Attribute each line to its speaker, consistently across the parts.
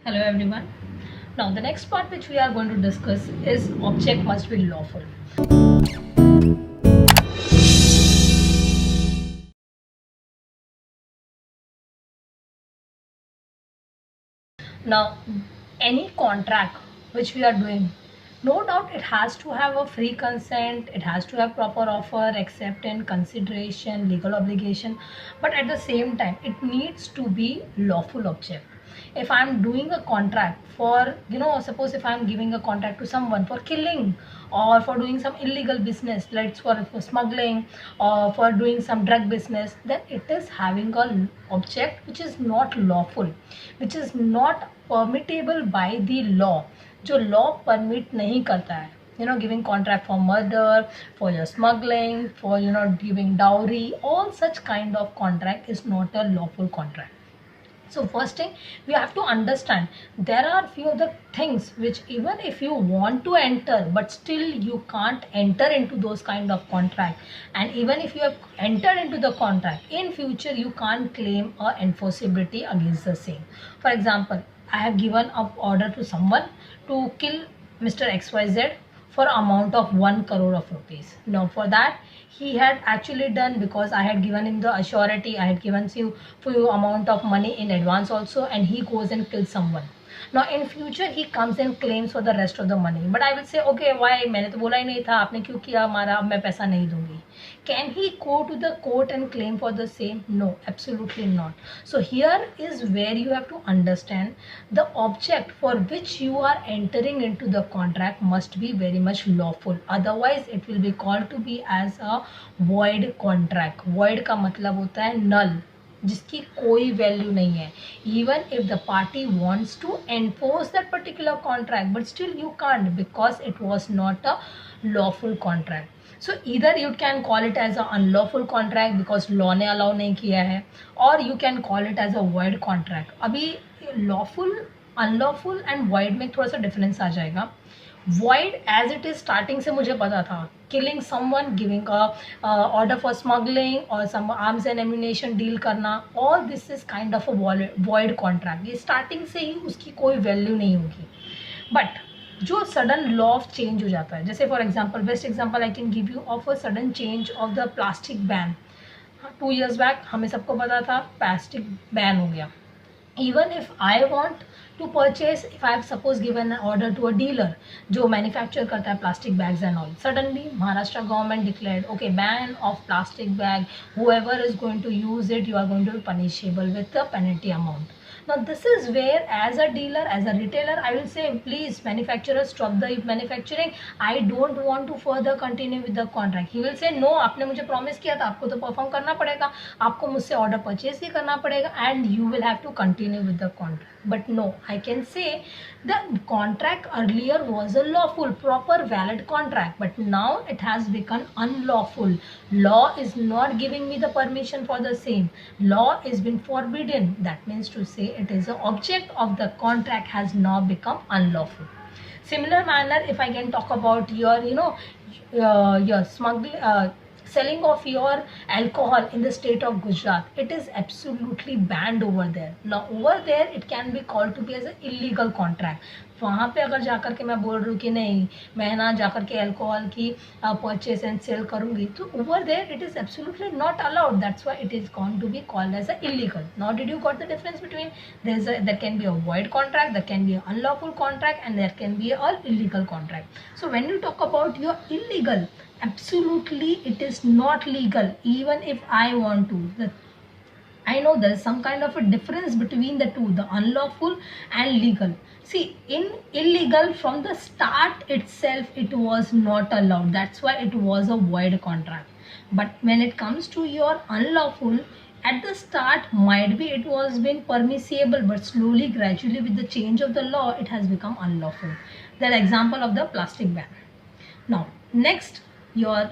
Speaker 1: Hello everyone. Now the next part which we are going to discuss is object must be lawful. Now any contract which we are doing, no doubt it has to have a free consent, it has to have proper offer, acceptance, consideration, legal obligation, but at the same time it needs to be lawful object. If I'm doing a contract for, suppose if I'm giving a contract to someone for killing or for doing some illegal business, let's for smuggling or for doing some drug business, then it is having a object which is not lawful, which is not permittable by the law, जो law permit नहीं करता है. Giving contract for murder, for your smuggling, for giving dowry, all such kind of contract is not a lawful contract. So first thing, we have to understand there are few of the things which even if you want to enter, but still you can't enter into those kind of contract, and even if you have entered into the contract, in future you can't claim a enforceability against the same. For example, I have given an order to someone to kill Mr. XYZ for amount of 1 crore of rupees. Now for that he had actually done, because I had given him the assurity, I had given few amount of money in advance also, and he goes and kills someone. Now in future he comes and claims for the rest of the money, but I will say, okay, why, मैंने तो बोला ही नहीं था, आपने क्यों किया हमारा, अब मैं पैसा नहीं दूंगी. Can he go to the court and claim for the same? No, absolutely not. So here is where you have to understand the object for which you are entering into the contract must be very much lawful, otherwise it will be called to be as a void contract. Void का मतलब होता है null, जिसकी कोई value नहीं है. Even if the party wants to enforce that particular contract, but still you can't, because it was not a lawful contract. So इधर you can call it as a unlawful contract because law ने allow नहीं किया है, और you can call it as a void contract. अभी lawful, unlawful and void में थोड़ा सा डिफरेंस आ जाएगा. void as it is starting से मुझे पता था, killing someone, giving a order for smuggling or some arms and ammunition deal करना, all this is kind of a void contract. ये starting से ही उसकी कोई value नहीं होगी. But जो सडन लॉ ऑफ चेंज हो जाता है, जैसे for example, best example I can give you of a sudden change of the plastic ban. 2 years back हमें सबको पता था प्लास्टिक बैन हो गया. Even if I want to purchase, if I have suppose given an order to a dealer जो manufacture करता है plastic bags and all, suddenly Maharashtra government declared, okay, ban of plastic bag, whoever is going to use it, you are going to be punishable with the penalty amount. Now this is where, as a dealer, as a retailer, I will say, please manufacturer, stop the manufacturing, I don't want to further continue with the contract. He will say, no, आपने मुझे promise किया था, आपको तो perform करना पड़ेगा, आपको मुझसे order purchase ही करना पड़ेगा, and you will have to continue with the contract. But no, I can say the contract earlier was a lawful, proper, valid contract, but now it has become unlawful. Law is not giving me the permission for the same. Law is been forbidden. That means to say it is the object of the contract has now become unlawful. Similar manner, if I can talk about your, your smuggling, selling of your alcohol in the state of Gujarat, it is absolutely banned over there. Now over there it can be called to be as an illegal contract. वहाँ पे अगर जाकर के मैं बोल रही हूँ कि नहीं, मैं ना जाकर के अल्कोहल की परचेज एंड सेल करूँगी, तो over there it is absolutely not allowed. That's why it is gone to be called as a illegal. Now did you got the difference between there can be a void contract, there can be an unlawful contract, and there can be a illegal contract. So when you talk about your illegal, absolutely it is not legal. Even if I want to, I know there is some kind of a difference between the two, the unlawful and legal. See, in illegal, from the start itself, it was not allowed. That's why it was a void contract. But when it comes to your unlawful, at the start, might be it was been permissible, but slowly, gradually, with the change of the law, it has become unlawful. The example of the plastic ban. Now, next, your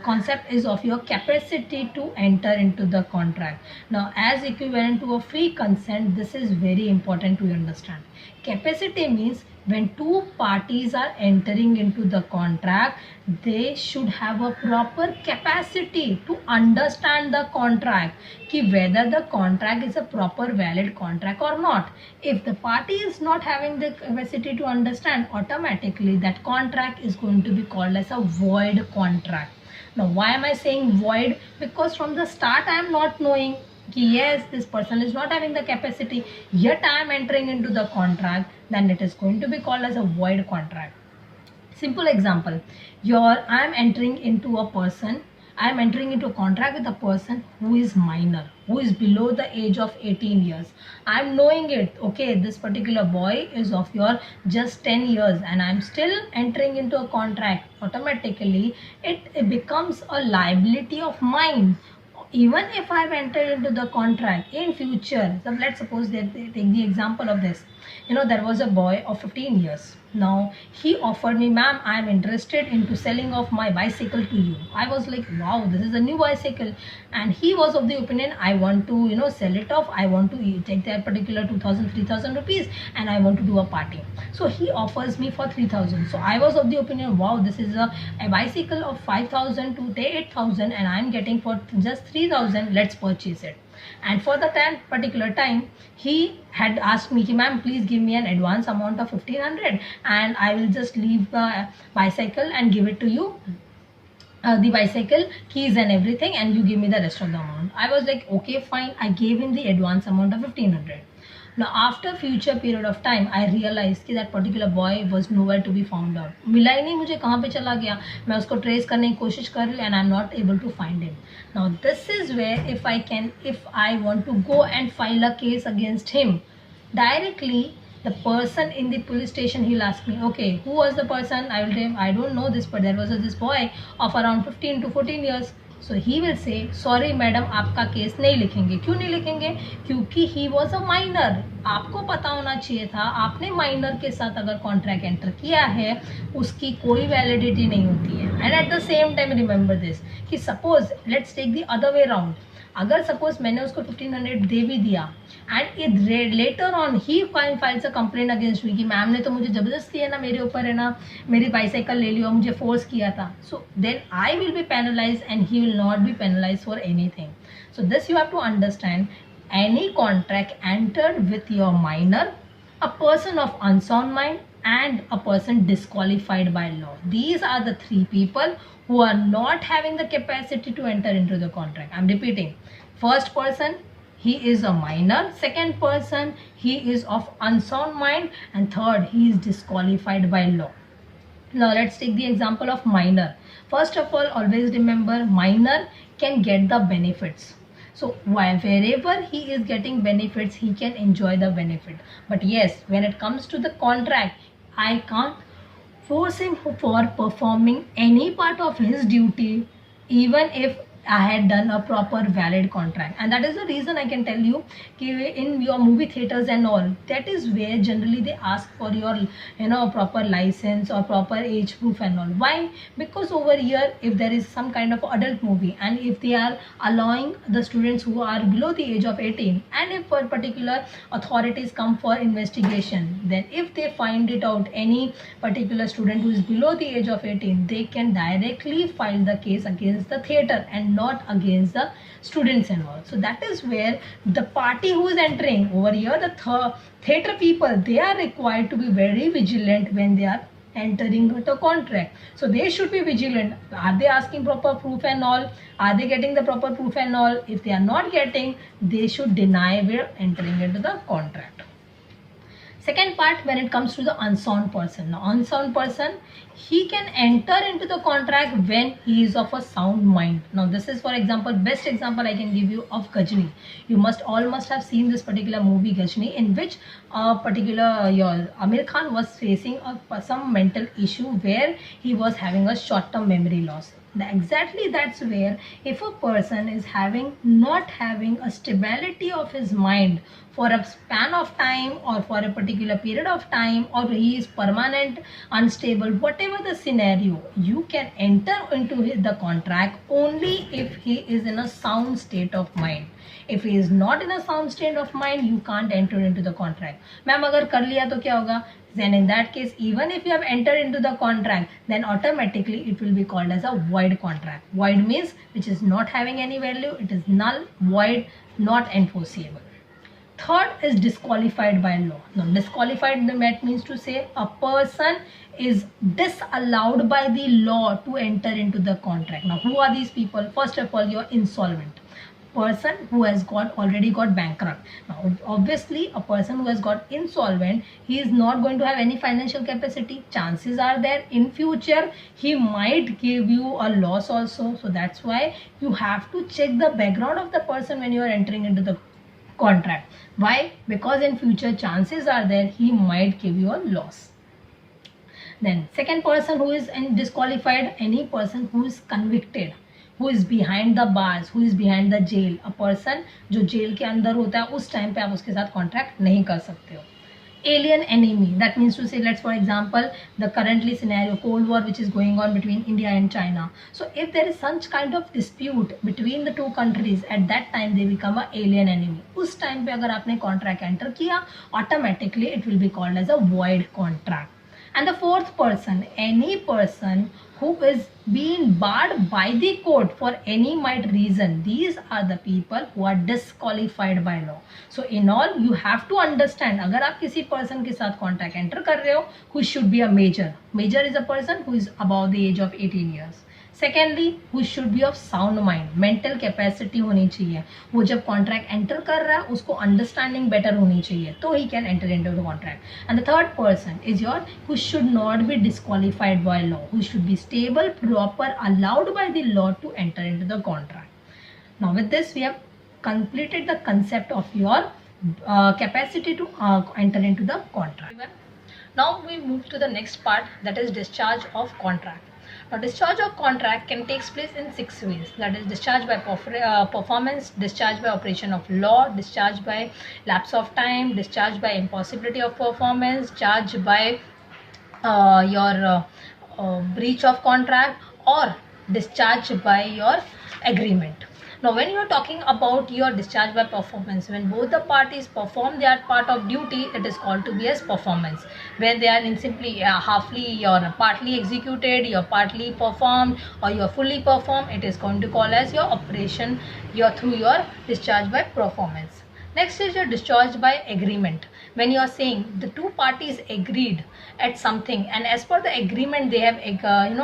Speaker 1: concept is of your capacity to enter into the contract. Now, as equivalent to a free consent, this is very important to understand. Capacity means when two parties are entering into the contract, they should have a proper capacity to understand the contract, ki whether the contract is a proper valid contract or not. If the party is not having the capacity to understand, automatically that contract is going to be called as a void contract. Now why am I saying void? Because from the start I am not knowing कि yes, this person is not having the capacity, yet I am entering into the contract, then it is going to be called as a void contract. Simple example, I am entering into a person, I am entering into a contract with a person who is minor, who is below the age of 18 years. I am knowing it, okay, this particular boy is of your just 10 years and I am still entering into a contract. Automatically, it becomes a liability of mine. Even if I've entered into the contract in future, so let's suppose that they take the example of this. There was a boy of 15 years. Now he offered me, ma'am, I'm interested into selling off my bicycle to you. I was like, wow, this is a new bicycle. And he was of the opinion, I want to, sell it off. I want to take that particular 2,000, 3,000 rupees and I want to do a party. So he offers me for 3,000. So I was of the opinion, wow, this is a bicycle of 5,000 to 8,000 and I'm getting for just 3,000. Let's purchase it. And for the particular time, he had asked me, ma'am, please give me an advance amount of 1,500 and I will just leave the bicycle and give it to you, the bicycle keys and everything, and you give me the rest of the amount. I was like, okay, fine. I gave him the advance amount of 1,500. Now after future period of time, I realized कि that particular boy was nowhere to be found out. मिला ही नहीं मुझे कहाँ पे चला गया. मैं उसको trace करने की कोशिश कर रही हूँ and I'm not able to find him. Now this is where if I want to go and file a case against him, directly the person in the police station, he'll ask me, okay, who was the person? I will tell him, I don't know this, but there was this boy of around 15 to 14 years. So he will say, sorry madam, आपका case नहीं लिखेंगे. क्यों नहीं लिखेंगे? क्योंकि he was a minor. आपको पता होना चाहिए था, आपने माइनर के साथ अगर कॉन्ट्रैक्ट एंटर किया है, उसकी कोई वैलिडिटी नहीं होती है. And at the same time remember this कि suppose let's take the other way round. अगर सपोज मैंने उसको 1,500 दे भी दिया and later on he files a complaint against me कि मैम ने तो मुझे जबरदस्ती है ना, मेरे ऊपर है ना, मेरी बाइसाइकिल ले लियो, मुझे फोर्स किया था. So then I will be penalize and he will not be penalize for anything. So this you have to understand. Any contract entered with your minor, a person of unsound mind, and a person disqualified by law. These are the three people who are not having the capacity to enter into the contract. I'm repeating. First person, he is a minor. Second person, he is of unsound mind. And third, he is disqualified by law. Now let's take the example of minor. First of all, always remember, minor can get the benefits. So wherever he is getting benefits, he can enjoy the benefit. But yes, when it comes to the contract, I can't force him for performing any part of his duty, even if I had done a proper valid contract. And that is the reason I can tell you in your movie theaters and all, that is where generally they ask for your proper license or proper age proof and all. Why? Because over here, if there is some kind of adult movie and if they are allowing the students who are below the age of 18, and if for particular authorities come for investigation, then if they find it out any particular student who is below the age of 18, they can directly file the case against the theater and not against the students and all. So that is where the party who is entering over here, the theater people, they are required to be very vigilant when they are entering the contract. So they should be vigilant. Are they asking proper proof and all? Are they getting the proper proof and all? If they are not getting, they should deny we're entering into the contract. Second part, when it comes to the unsound person. Now unsound person, he can enter into the contract when he is of a sound mind. Now this is, for example, best example I can give you of Ghajini. You must have seen this particular movie Ghajini, in which Amir Khan was facing some mental issue where he was having a short-term memory loss. Exactly, that's where if a person is not having a stability of his mind for a span of time or for a particular period of time, or he is permanent unstable, whatever the scenario, you can enter into the contract only if he is in a sound state of mind. If he is not in a sound state of mind, you can't enter into the contract. Ma'am अगर कर लिया तो क्या होगा? Then in that case, even if you have entered into the contract, then automatically it will be called as a void contract. Void means which is not having any value, it is null, void, not enforceable. Third is disqualified by law. Now, disqualified means to say a person is disallowed by the law to enter into the contract. Now, who are these people? First of all, you're insolvent. Person who has already got bankrupt. Now, obviously, a person who has got insolvent, he is not going to have any financial capacity. Chances are there in future he might give you a loss also. So that's why you have to check the background of the person when you are entering into the contract. Why? Because in future chances are there he might give you a loss. Then second person who is disqualified, any person who is convicted, who is behind the bars, who is behind the jail. A person जो jail के अंदर होता है उस time पे आप उसके साथ कॉन्ट्रैक्ट नहीं कर सकते हो. Alien enemy, that means to say, let's for example the currently scenario cold war which is going on between India and China. So if there is such kind of dispute between the two countries, at that time they become a alien enemy. उस time पे अगर आपने contract enter किया, automatically it will be called as a void contract. And the fourth person, any person who is being barred by the court for any might reason, these are the people who are disqualified by law. So in all, you have to understand, अगर आप किसी person के साथ contract enter कर रहे हो, who should be a major. Major is a person who is above the age of 18 years. Secondly who should be of sound mind, mental capacity होनी चाहिए. वो जब कॉन्ट्रैक्ट एंटर कर रहा है उसको अंडरस्टैंडिंग बेटर होनी चाहिए, तो he can enter into the contract. And the third person is your who should not be disqualified by law, who should be stable, proper, allowed by the law to enter into the contract. Now with this we have completed the concept of your capacity to enter into the contract. Now we move to the next part, that is discharge of contract. Now, discharge of contract can take place in 6 ways. That is discharge by performance, discharge by operation of law, discharge by lapse of time, discharge by impossibility of performance, discharge by your breach of contract, or discharge by your agreement. Now, when you are talking about your discharge by performance, when both the parties perform their part of duty, it is called to be as performance. When they are in simply halfly or partly executed, you are partly performed, or you are fully performed, it is going to call as your operation, through your discharge by performance. Next is your discharge by agreement. When you are saying the two parties agreed at something, and as per the agreement they have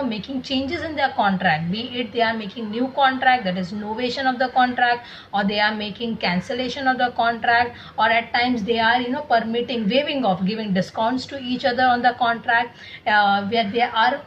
Speaker 1: making changes in their contract, be it they are making new contract, that is novation of the contract, or they are making cancellation of the contract, or at times they are permitting waiving off, giving discounts to each other on the contract, where they are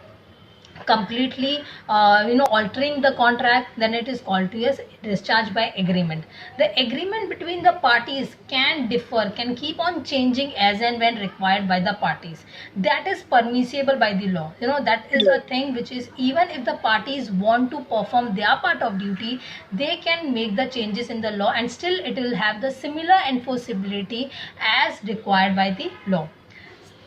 Speaker 1: completely altering the contract, then it is called to as discharge by agreement. The agreement between the parties can differ, can keep on changing as and when required by the parties. That is permissible by the law. That is a thing which is, even if the parties want to perform their part of duty, they can make the changes in the law and still it will have the similar enforceability as required by the law.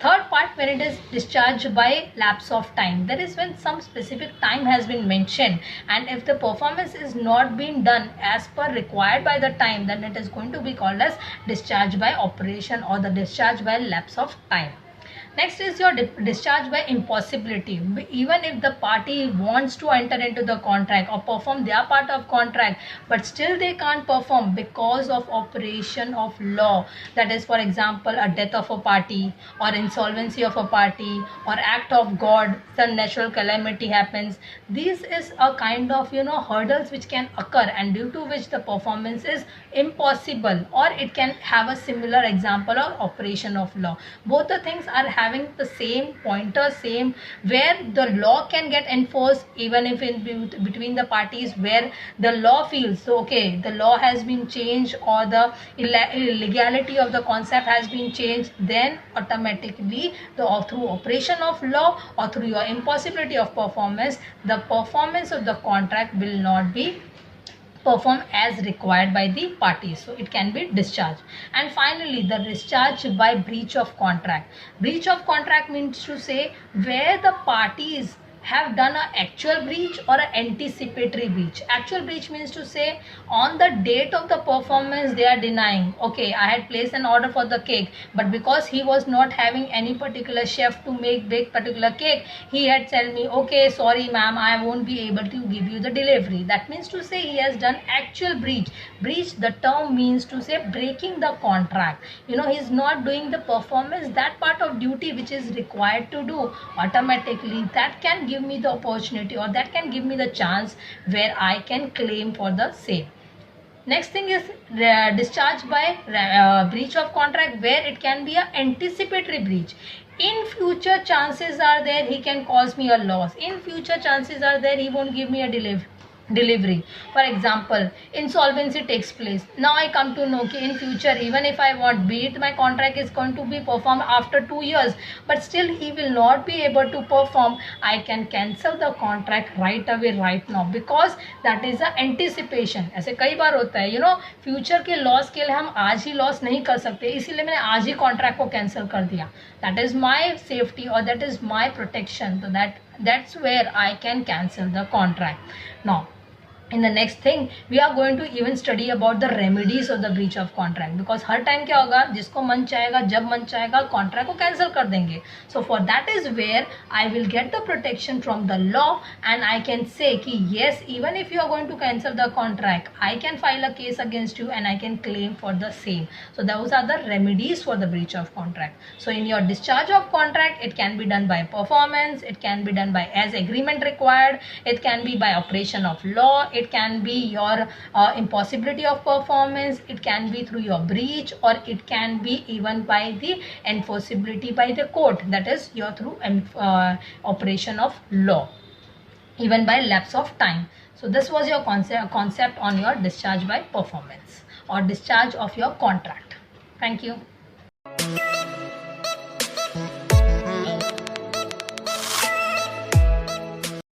Speaker 1: Third part, when it is discharged by lapse of time, that is when some specific time has been mentioned, and if the performance is not being done as per required by the time, then it is going to be called as discharge by operation or the discharge by lapse of time. Next is your discharge by impossibility. Even if the party wants to enter into the contract or perform their part of contract, but still they can't perform because of operation of law. That is, for example, a death of a party, or insolvency of a party, or act of God, some natural calamity happens. This is a kind of hurdles which can occur, and due to which the performance is impossible, or it can have a similar example of operation of law. Both the things are having the same pointer, same, where the law can get enforced even if in between the parties, where the law feels so, okay, the law has been changed or the illegality of the concept has been changed, then automatically through operation of law or through your impossibility of performance, the performance of the contract will not be perform as required by the parties, so it can be discharged. And finally, the discharge by breach of contract. Breach of contract means to say where the parties have done an actual breach or an anticipatory breach. Actual breach means to say on the date of the performance they are denying, okay, I had placed an order for the cake, but because he was not having any particular chef to bake particular cake, he had told me, okay, sorry ma'am, I won't be able to give you the delivery. That means to say he has done actual breach. Breach, the term means to say breaking the contract. He's not doing the performance, that part of duty which is required to do automatically. That can give me the opportunity, or that can give me the chance where I can claim for the same. Next thing is discharge by breach of contract, where it can be an anticipatory breach. In future, chances are there he can cause me a loss. In future, chances are there he won't give me a delivery. For example, insolvency takes place. Now I come to know in future, even if I want, be it my contract is going to be performed after 2 years, but still he will not be able to perform, I can cancel the contract right away, right now, because that is the anticipation. ऐसे कई बार होता है, future के loss के लिए हम आज ही loss नहीं कर सकते, इसीलिए मैंने आज ही कॉन्ट्रैक्ट को कैंसिल कर दिया. दैट इज माई सेफ्टी और दैट इज माई प्रोटेक्शन. तो that's where I can cancel the contract. Now, in the next thing, we are going to even study about the remedies of the breach of contract, because her time क्या होगा, जिसको मन चाहेगा, जब मन चाहेगा contract को कैंसिल कर देंगे. So for that is where I will get the protection from the law, and I can say कि yes, even if you are going to cancel the contract, I can file a case against you and I can claim for the same. So those are the remedies for the breach of contract. So in your discharge of contract, it can be done by performance, it can be done by as agreement required, it can be by operation of law, it can be your impossibility of performance, it can be through your breach, or it can be even by the enforceability by the court, that is your through operation of law, even by lapse of time. So this was your concept on your discharge by performance or discharge of your contract. Thank you.